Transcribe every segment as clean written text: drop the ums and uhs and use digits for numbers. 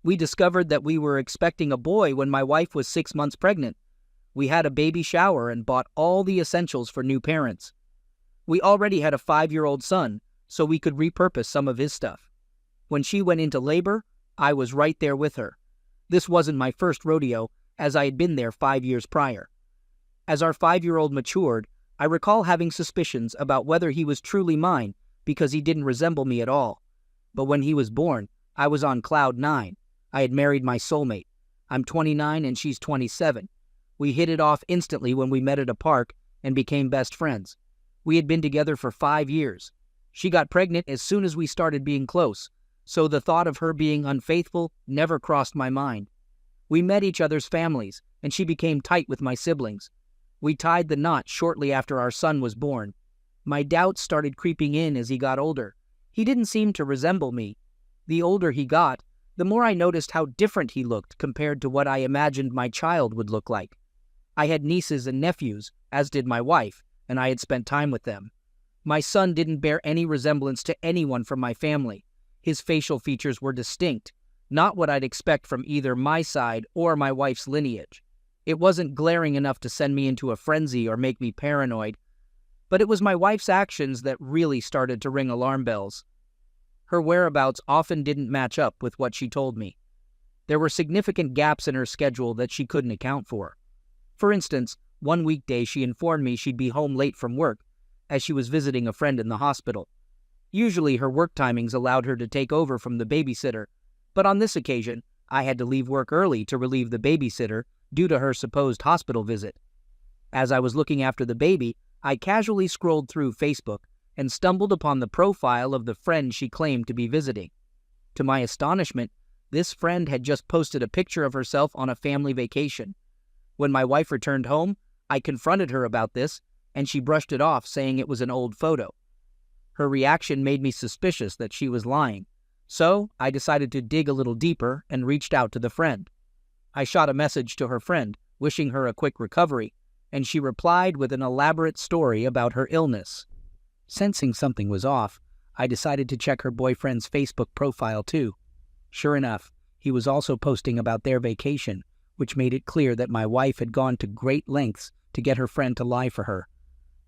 We discovered that we were expecting a boy when my wife was 6 months pregnant. We had a baby shower and bought all the essentials for new parents. We already had a 5-year-old son, so we could repurpose some of his stuff. When she went into labor, I was right there with her. This wasn't my first rodeo, as I had been there 5 years prior. As our 5-year-old matured, I recall having suspicions about whether he was truly mine because he didn't resemble me at all. But when he was born, I was on cloud 9. I had married my soulmate. I'm 29 and she's 27. We hit it off instantly when we met at a park and became best friends. We had been together for 5 years. She got pregnant as soon as we started being close, so the thought of her being unfaithful never crossed my mind. We met each other's families, and she became tight with my siblings. We tied the knot shortly after our son was born. My doubts started creeping in as he got older. He didn't seem to resemble me. The older he got, the more I noticed how different he looked compared to what I imagined my child would look like. I had nieces and nephews, as did my wife, and I had spent time with them. My son didn't bear any resemblance to anyone from my family. His facial features were distinct, not what I'd expect from either my side or my wife's lineage. It wasn't glaring enough to send me into a frenzy or make me paranoid, but it was my wife's actions that really started to ring alarm bells. Her whereabouts often didn't match up with what she told me. There were significant gaps in her schedule that she couldn't account for. For instance, one weekday she informed me she'd be home late from work, as she was visiting a friend in the hospital. Usually her work timings allowed her to take over from the babysitter, but on this occasion, I had to leave work early to relieve the babysitter due to her supposed hospital visit. As I was looking after the baby, I casually scrolled through Facebook and stumbled upon the profile of the friend she claimed to be visiting. To my astonishment, this friend had just posted a picture of herself on a family vacation. When my wife returned home, I confronted her about this, and she brushed it off, saying it was an old photo. Her reaction made me suspicious that she was lying, so I decided to dig a little deeper and reached out to the friend. I shot a message to her friend, wishing her a quick recovery, and she replied with an elaborate story about her illness. Sensing something was off, I decided to check her boyfriend's Facebook profile too. Sure enough, he was also posting about their vacation, which made it clear that my wife had gone to great lengths to get her friend to lie for her.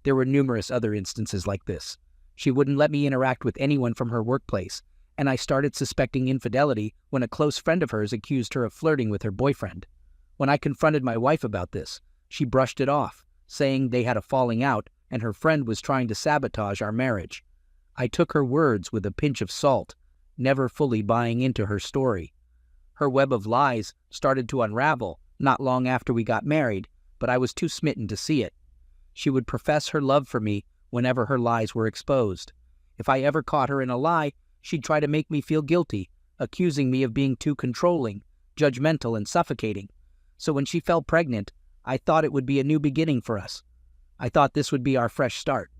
There were numerous other instances like this. She wouldn't let me interact with anyone from her workplace, and I started suspecting infidelity when a close friend of hers accused her of flirting with her boyfriend. When I confronted my wife about this, she brushed it off, saying they had a falling out and her friend was trying to sabotage our marriage. I took her words with a pinch of salt, never fully buying into her story. Her web of lies started to unravel not long after we got married, but I was too smitten to see it. She would profess her love for me whenever her lies were exposed. If I ever caught her in a lie, she'd try to make me feel guilty, accusing me of being too controlling, judgmental, and suffocating. So when she fell pregnant, I thought it would be a new beginning for us. I thought this would be our fresh start.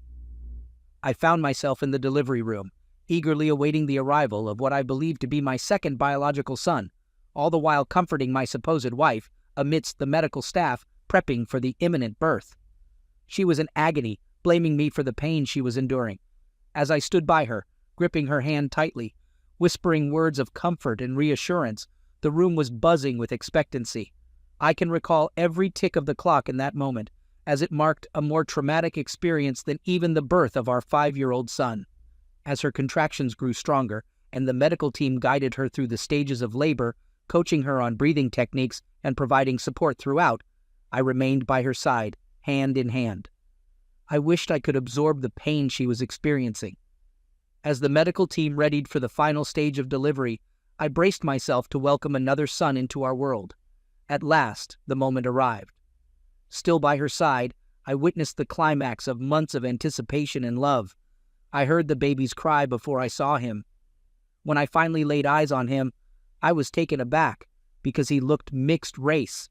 I found myself in the delivery room, eagerly awaiting the arrival of what I believed to be my second biological son, all the while comforting my supposed wife amidst the medical staff prepping for the imminent birth. She was in agony, blaming me for the pain she was enduring. As I stood by her, gripping her hand tightly, whispering words of comfort and reassurance, the room was buzzing with expectancy. I can recall every tick of the clock in that moment, as it marked a more traumatic experience than even the birth of our 5-year-old son. As her contractions grew stronger and the medical team guided her through the stages of labor, coaching her on breathing techniques and providing support throughout, I remained by her side, hand in hand. I wished I could absorb the pain she was experiencing. As the medical team readied for the final stage of delivery, I braced myself to welcome another son into our world. At last, the moment arrived. Still by her side, I witnessed the climax of months of anticipation and love. I heard the baby's cry before I saw him. When I finally laid eyes on him, I was taken aback because he looked mixed race.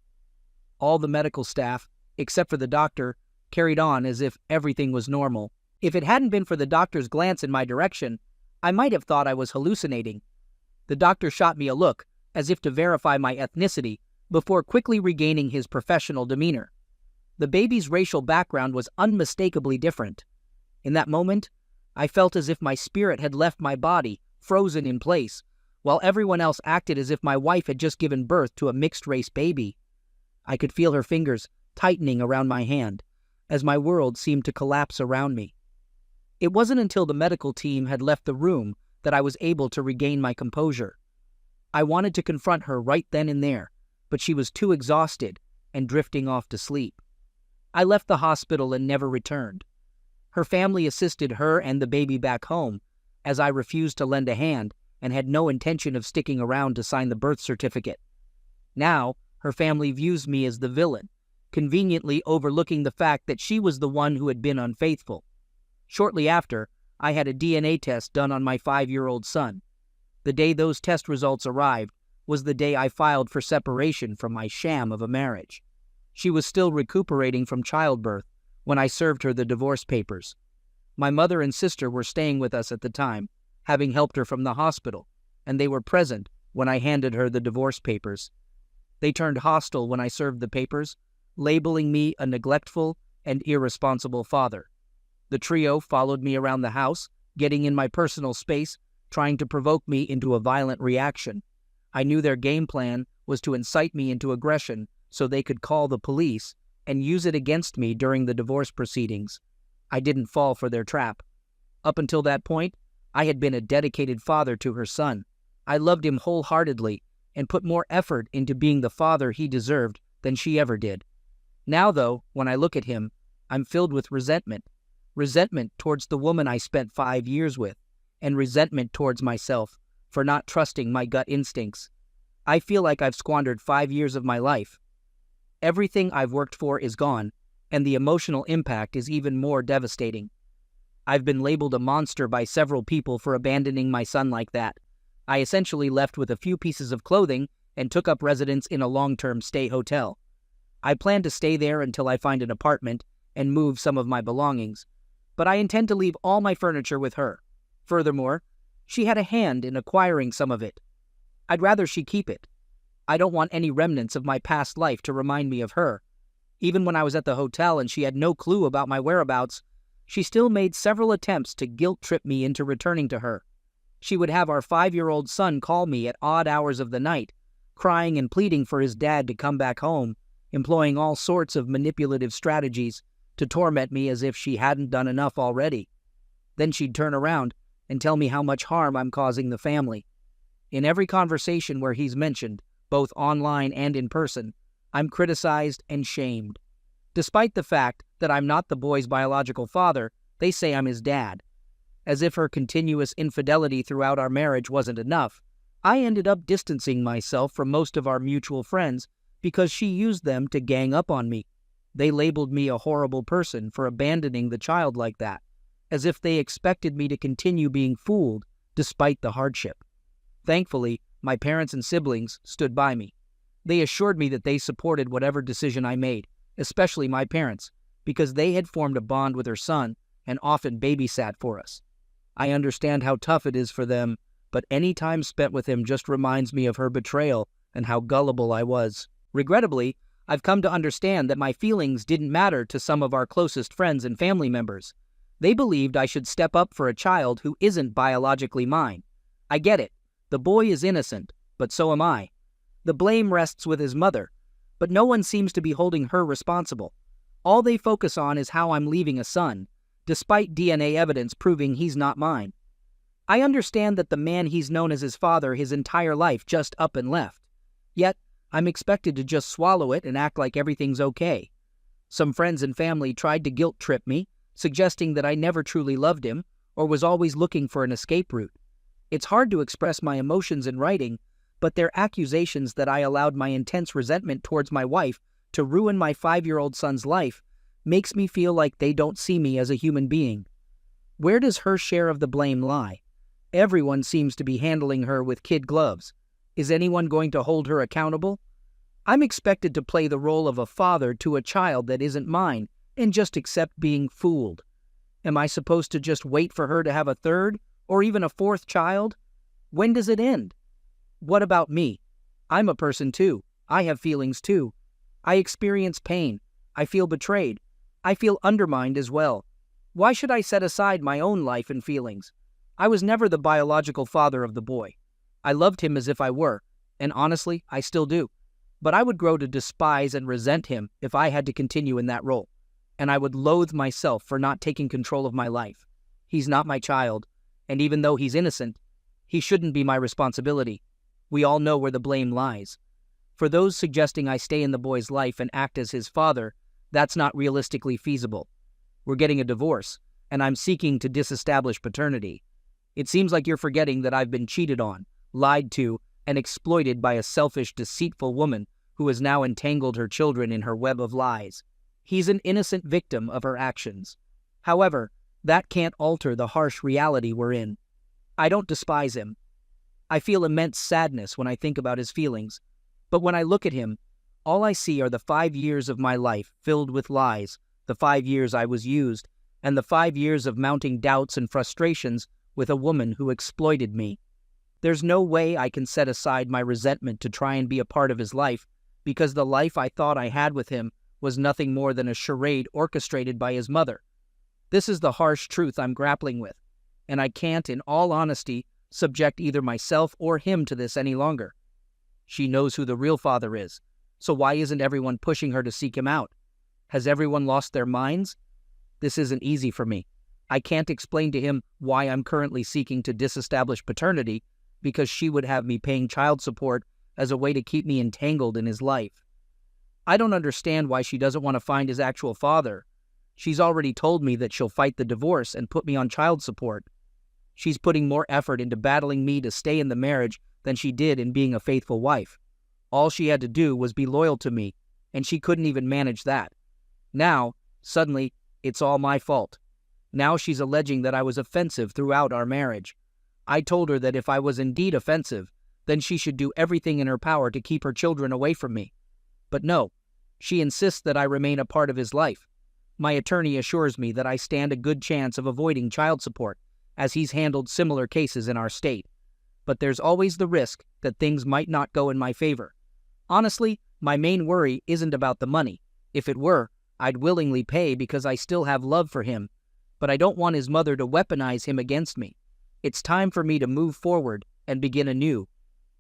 All the medical staff, except for the doctor, carried on as if everything was normal. If it hadn't been for the doctor's glance in my direction, I might have thought I was hallucinating. The doctor shot me a look, as if to verify my ethnicity, before quickly regaining his professional demeanor. The baby's racial background was unmistakably different. In that moment, I felt as if my spirit had left my body, frozen in place, while everyone else acted as if my wife had just given birth to a mixed-race baby. I could feel her fingers tightening around my hand as my world seemed to collapse around me. It wasn't until the medical team had left the room that I was able to regain my composure. I wanted to confront her right then and there, but she was too exhausted and drifting off to sleep. I left the hospital and never returned. Her family assisted her and the baby back home, as I refused to lend a hand and had no intention of sticking around to sign the birth certificate. Now, her family views me as the villain, conveniently overlooking the fact that she was the one who had been unfaithful. Shortly after, I had a DNA test done on my 5-year-old son. The day those test results arrived was the day I filed for separation from my sham of a marriage. She was still recuperating from childbirth when I served her the divorce papers. My mother and sister were staying with us at the time, having helped her from the hospital, and they were present when I handed her the divorce papers. They turned hostile when I served the papers, labeling me a neglectful and irresponsible father. The trio followed me around the house, getting in my personal space, trying to provoke me into a violent reaction. I knew their game plan was to incite me into aggression so they could call the police and use it against me during the divorce proceedings. I didn't fall for their trap. Up until that point, I had been a dedicated father to her son. I loved him wholeheartedly and put more effort into being the father he deserved than she ever did. Now, though, when I look at him, I'm filled with resentment. Resentment towards the woman I spent 5 years with, and resentment towards myself for not trusting my gut instincts. I feel like I've squandered 5 years of my life. Everything I've worked for is gone, and the emotional impact is even more devastating. I've been labeled a monster by several people for abandoning my son like that. I essentially left with a few pieces of clothing and took up residence in a long-term stay hotel. I plan to stay there until I find an apartment and move some of my belongings, but I intend to leave all my furniture with her. Furthermore, she had a hand in acquiring some of it. I'd rather she keep it. I don't want any remnants of my past life to remind me of her. Even when I was at the hotel and she had no clue about my whereabouts, she still made several attempts to guilt-trip me into returning to her. She would have our 5-year-old son call me at odd hours of the night, crying and pleading for his dad to come back home, employing all sorts of manipulative strategies to torment me as if she hadn't done enough already. Then she'd turn around and tell me how much harm I'm causing the family. In every conversation where he's mentioned, both online and in person, I'm criticized and shamed. Despite the fact that I'm not the boy's biological father, they say I'm his dad. As if her continuous infidelity throughout our marriage wasn't enough, I ended up distancing myself from most of our mutual friends because she used them to gang up on me. They labeled me a horrible person for abandoning the child like that, as if they expected me to continue being fooled despite the hardship. Thankfully, my parents and siblings stood by me. They assured me that they supported whatever decision I made, especially my parents, because they had formed a bond with her son and often babysat for us. I understand how tough it is for them, but any time spent with him just reminds me of her betrayal and how gullible I was. Regrettably, I've come to understand that my feelings didn't matter to some of our closest friends and family members. They believed I should step up for a child who isn't biologically mine. I get it. The boy is innocent, but so am I. The blame rests with his mother, but no one seems to be holding her responsible. All they focus on is how I'm leaving a son, despite DNA evidence proving he's not mine. I understand that the man he's known as his father his entire life just up and left. Yet, I'm expected to just swallow it and act like everything's okay. Some friends and family tried to guilt-trip me, suggesting that I never truly loved him or was always looking for an escape route. It's hard to express my emotions in writing, but their accusations that I allowed my intense resentment towards my wife to ruin my 5-year-old son's life makes me feel like they don't see me as a human being. Where does her share of the blame lie? Everyone seems to be handling her with kid gloves. Is anyone going to hold her accountable? I'm expected to play the role of a father to a child that isn't mine and just accept being fooled. Am I supposed to just wait for her to have a third or even a fourth child? When does it end? What about me? I'm a person too. I have feelings too. I experience pain. I feel betrayed. I feel undermined as well. Why should I set aside my own life and feelings? I was never the biological father of the boy. I loved him as if I were, and honestly, I still do. But I would grow to despise and resent him if I had to continue in that role, and I would loathe myself for not taking control of my life. He's not my child, and even though he's innocent, he shouldn't be my responsibility. We all know where the blame lies. For those suggesting I stay in the boy's life and act as his father, that's not realistically feasible. We're getting a divorce, and I'm seeking to disestablish paternity. It seems like you're forgetting that I've been cheated on, lied to, and exploited by a selfish, deceitful woman who has now entangled her children in her web of lies. He's an innocent victim of her actions. However, that can't alter the harsh reality we're in. I don't despise him. I feel immense sadness when I think about his feelings, but when I look at him, all I see are the 5 years of my life filled with lies, the 5 years I was used, and the 5 years of mounting doubts and frustrations with a woman who exploited me. There's no way I can set aside my resentment to try and be a part of his life, because the life I thought I had with him was nothing more than a charade orchestrated by his mother. This is the harsh truth I'm grappling with, and I can't, in all honesty, subject either myself or him to this any longer. She knows who the real father is, so why isn't everyone pushing her to seek him out? Has everyone lost their minds? This isn't easy for me. I can't explain to him why I'm currently seeking to disestablish paternity, because she would have me paying child support as a way to keep me entangled in his life. I don't understand why she doesn't want to find his actual father. She's already told me that she'll fight the divorce and put me on child support. She's putting more effort into battling me to stay in the marriage than she did in being a faithful wife. All she had to do was be loyal to me, and she couldn't even manage that. Now, suddenly, it's all my fault. Now she's alleging that I was offensive throughout our marriage. I told her that if I was indeed offensive, then she should do everything in her power to keep her children away from me. But no, she insists that I remain a part of his life. My attorney assures me that I stand a good chance of avoiding child support, as he's handled similar cases in our state. But there's always the risk that things might not go in my favor. Honestly, my main worry isn't about the money. If it were, I'd willingly pay because I still have love for him. But I don't want his mother to weaponize him against me. It's time for me to move forward and begin anew.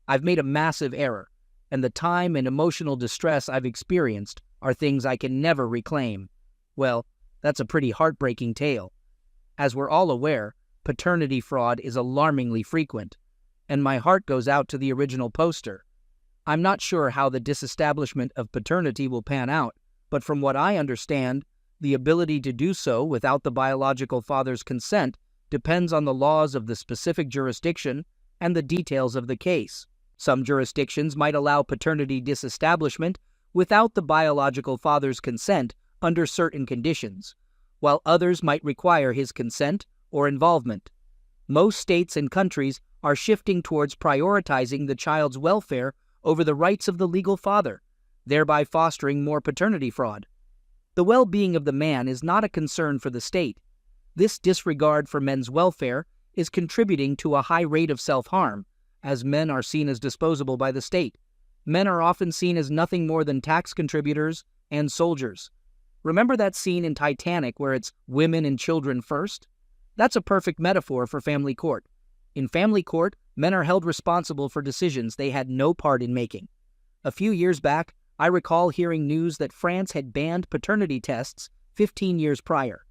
I've made a massive error, and the time and emotional distress I've experienced are things I can never reclaim. Well, that's a pretty heartbreaking tale. As we're all aware, paternity fraud is alarmingly frequent, and my heart goes out to the original poster. I'm not sure how the disestablishment of paternity will pan out, but from what I understand, the ability to do so without the biological father's consent depends on the laws of the specific jurisdiction and the details of the case. Some jurisdictions might allow paternity disestablishment without the biological father's consent under certain conditions, while others might require his consent or involvement. Most states and countries are shifting towards prioritizing the child's welfare over the rights of the legal father, thereby fostering more paternity fraud. The well-being of the man is not a concern for the state. This disregard for men's welfare is contributing to a high rate of self-harm, as men are seen as disposable by the state. Men are often seen as nothing more than tax contributors and soldiers. Remember that scene in Titanic where it's women and children first? That's a perfect metaphor for family court. In family court, men are held responsible for decisions they had no part in making. A few years back, I recall hearing news that France had banned paternity tests 15 years prior.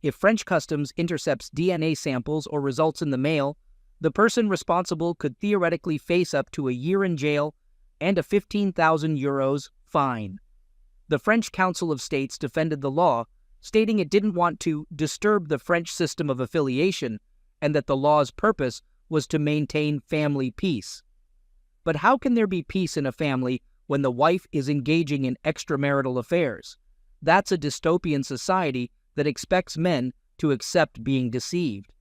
If French customs intercepts DNA samples or results in the mail, the person responsible could theoretically face up to a year in jail and a 15,000 euros fine. The French Council of States defended the law, stating it didn't want to disturb the French system of affiliation and that the law's purpose was to maintain family peace. But how can there be peace in a family when the wife is engaging in extramarital affairs? That's a dystopian society that expects men to accept being deceived.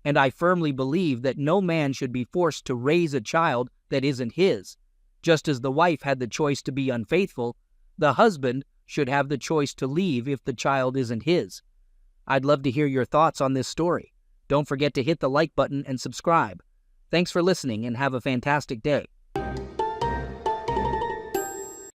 And I firmly believe that no man should be forced to raise a child that isn't his. Just as the wife had the choice to be unfaithful, the husband should have the choice to leave if the child isn't his. I'd love to hear your thoughts on this story. Don't forget to hit the like button and subscribe. Thanks for listening and have a fantastic day.